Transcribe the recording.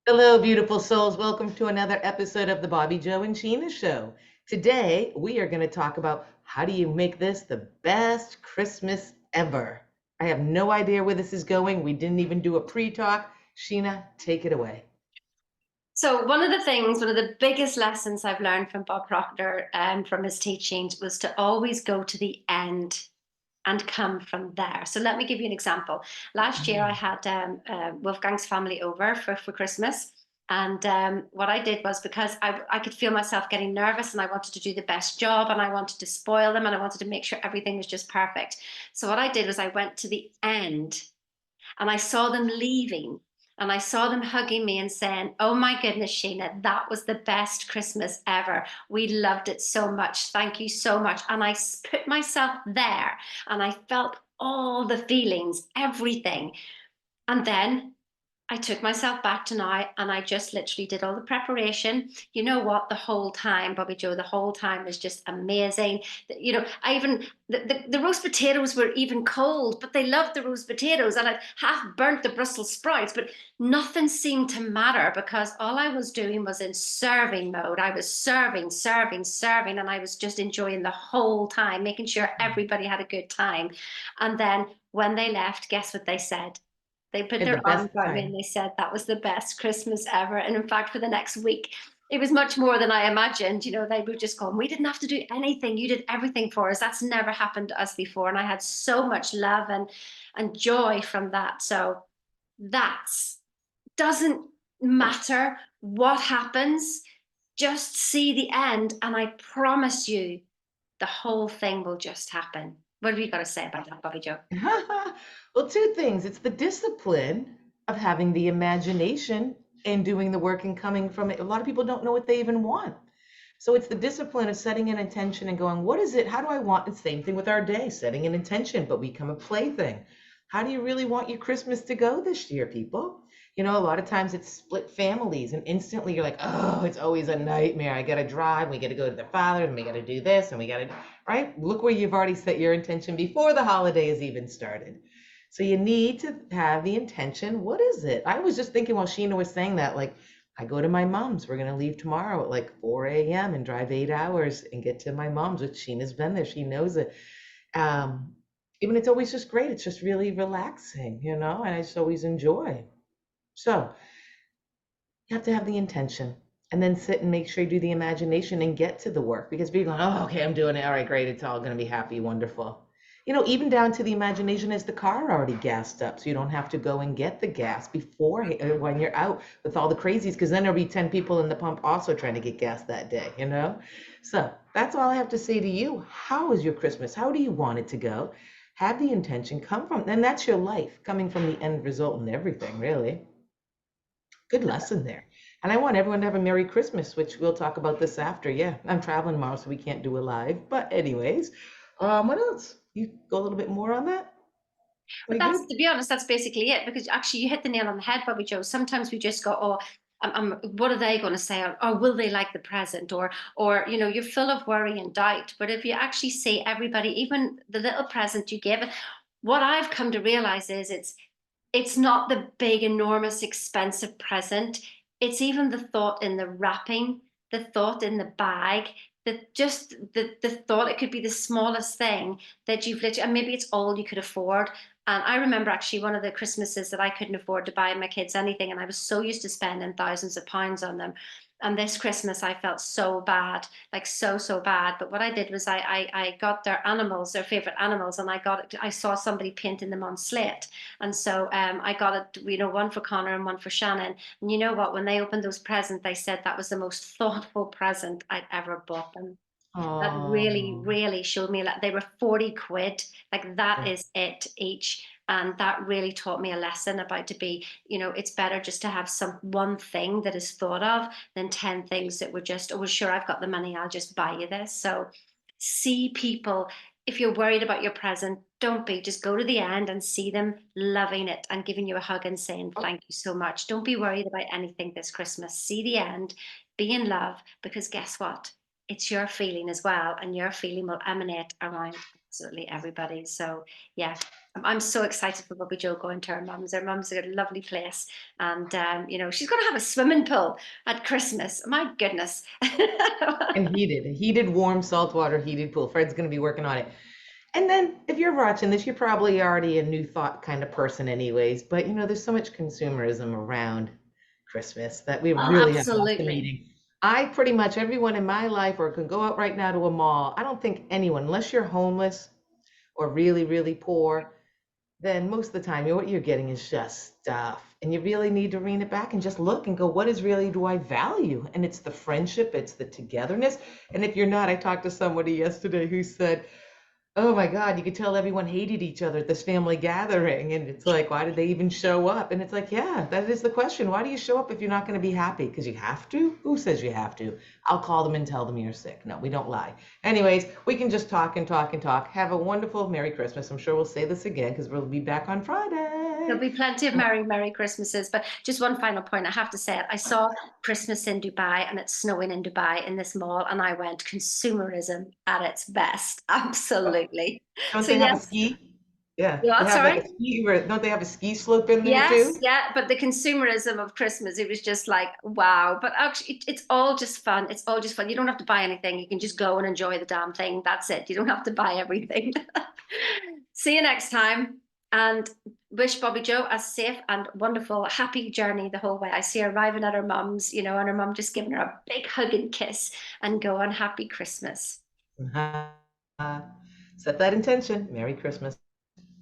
Hello, beautiful souls. Welcome to another episode of the Bobbi Jo and Sheena Show. Today, we are going to talk about how do you make this the best Christmas ever. I have no idea where this is going. We didn't even do a pre-talk. Sheena, take it away. So one of the biggest lessons I've learned from Bob Proctor from his teachings was to always go to the end and come from there. So let me give you an example. Last year I Mm. had Wolfgang's family over for Christmas. And what I did was because I could feel myself getting nervous and I wanted to do the best job and I wanted to spoil them and I wanted to make sure everything was just perfect. So what I did was I went to the end and I saw them leaving and I saw them hugging me and saying, "Oh my goodness, Sheena, that was the best Christmas ever. We loved it so much. Thank you so much." And I put myself there and I felt all the feelings, everything. And then I took myself back to now and I just literally did all the preparation. You know what? The whole time, Bobbi Jo, the whole time was just amazing. I even, the roast potatoes were even cold, but they loved the roast potatoes. And I half burnt the Brussels sprouts, but nothing seemed to matter because all I was doing was in serving mode. I was serving, serving, serving, and I was just enjoying the whole time, making sure everybody had a good time. And then when they left, guess what they said? They put Had the their best arms around me and time. they said that was the best Christmas ever. And in fact, for the next week, it was much more than I imagined. They were just going, "We didn't have to do anything. You did everything for us." That's never happened to us before. And I had so much love and joy from that. So that's doesn't matter what happens, just see the end. And I promise you, the whole thing will just happen. What have you got to say about that, Bobbi Jo? Well, two things. It's the discipline of having the imagination and doing the work and coming from it. A lot of people don't know what they even want. So it's the discipline of setting an intention and going, what is it? How do I want it? Same thing with our day, setting an intention, but become a plaything. How do you really want your Christmas to go this year, people? A lot of times it's split families, and instantly you're like, oh, it's always a nightmare. I got to drive. We got to go to the father, and we got to do this, and we got to, right? Look where you've already set your intention before the holidays even started. So you need to have the intention. What is it? I was just thinking while Sheena was saying that, like, I go to my mom's. We're gonna leave tomorrow at like 4 a.m. and drive 8 hours and get to my mom's, which Sheena's been there. She knows it. Um, Even it's always just great. It's just really relaxing, and I just always enjoy. So you have to have the intention and then sit and make sure you do the imagination and get to the work because people are going, oh, okay, I'm doing it. All right, great. It's all going to be happy, wonderful. Even down to the imagination is the car already gassed up, so you don't have to go and get the gas before when you're out with all the crazies, because then there'll be 10 people in the pump also trying to get gas that day. So that's all I have to say to you. How is your Christmas? How do you want it to go? Have the intention come from, and that's your life coming from the end result and everything, really. Good lesson there. And I want everyone to have a Merry Christmas, which we'll talk about this after. Yeah, I'm traveling tomorrow, so we can't do a live. But anyways, what else? You go a little bit more on that? But We that's, good? to be honest, that's basically it. Because actually, you hit the nail on the head, Bobbi Jo. Sometimes we just go, "Oh, what are they going to say? Or will they like the present?" Or you're full of worry and doubt. But if you actually see everybody, even the little present you give, what I've come to realize is it's not the big, enormous, expensive present. It's even the thought in the wrapping, the thought in the bag, the thought it could be the smallest thing that you've literally, and maybe it's all you could afford. And I remember actually one of the Christmases that I couldn't afford to buy my kids anything, and I was so used to spending thousands of pounds on them. And this Christmas, I felt so bad, like so bad. But what I did was I got their animals, their favorite animals, and I saw somebody painting them on slate, and so I got it, one for Connor and one for Shannon. And you know what? When they opened those presents, they said that was the most thoughtful present I'd ever bought them. That really, Oh, really showed me that they were 40 quid. Like that is it each. And that really taught me a lesson about to be, it's better just to have some one thing that is thought of than 10 things that were just, oh, well, sure, I've got the money, I'll just buy you this. So see people, if you're worried about your present, don't be. Just go to the end and see them loving it and giving you a hug and saying, oh, "Thank you so much." Don't be worried about anything this Christmas. See the end, be in love, because guess what? It's your feeling as well, and your feeling will emanate around. absolutely everybody. So yeah, I'm so excited for Bobbi Jo going to her mum's. Her mum's a lovely place, and she's going to have a swimming pool at Christmas. My goodness. And heated, warm, saltwater heated pool. Fred's going to be working on it. And then if you're watching this, you're probably already a new thought kind of person anyways, but there's so much consumerism around Christmas that we Oh, really have lost the absolutely. meaning. I pretty much everyone in my life or can go out right now to a mall. I don't think anyone, unless you're homeless or really, really poor, then most of the time what you're getting is just stuff. And you really need to rein it back and just look and go, what is really do I value? And it's the friendship, it's the togetherness. And if you're not, I talked to somebody yesterday who said, oh my God, you could tell everyone hated each other at this family gathering. And it's like, why did they even show up? And it's like, yeah, that is the question. Why do you show up if you're not going to be happy? Because you have to? Who says you have to? I'll call them and tell them you're sick. No, we don't lie. Anyways, we can just talk and talk and talk. Have a wonderful Merry Christmas. I'm sure we'll say this again because we'll be back on There'll Friday. be plenty of Merry Christmases. But just one final point, I have to say it. I saw Christmas in Dubai and it's snowing in Dubai in this mall, and I went consumerism at its best. Absolutely. Don't So they have a yes. ski? Yeah, they Yeah, have like sorry. a ski, don't they have a ski slope in there Yes, too? yeah, but the consumerism of Christmas, it was just like, wow. But actually, it's all just fun. It's all just fun. You don't have to buy anything. You can just go and enjoy the damn thing. That's it. You don't have to buy everything. See you next time. And wish Bobbi Jo a safe and wonderful, happy journey the whole way. I see her arriving at her mum's, and her mum just giving her a big hug and kiss and go on happy Christmas. Uh-huh. Set that intention. Merry Christmas.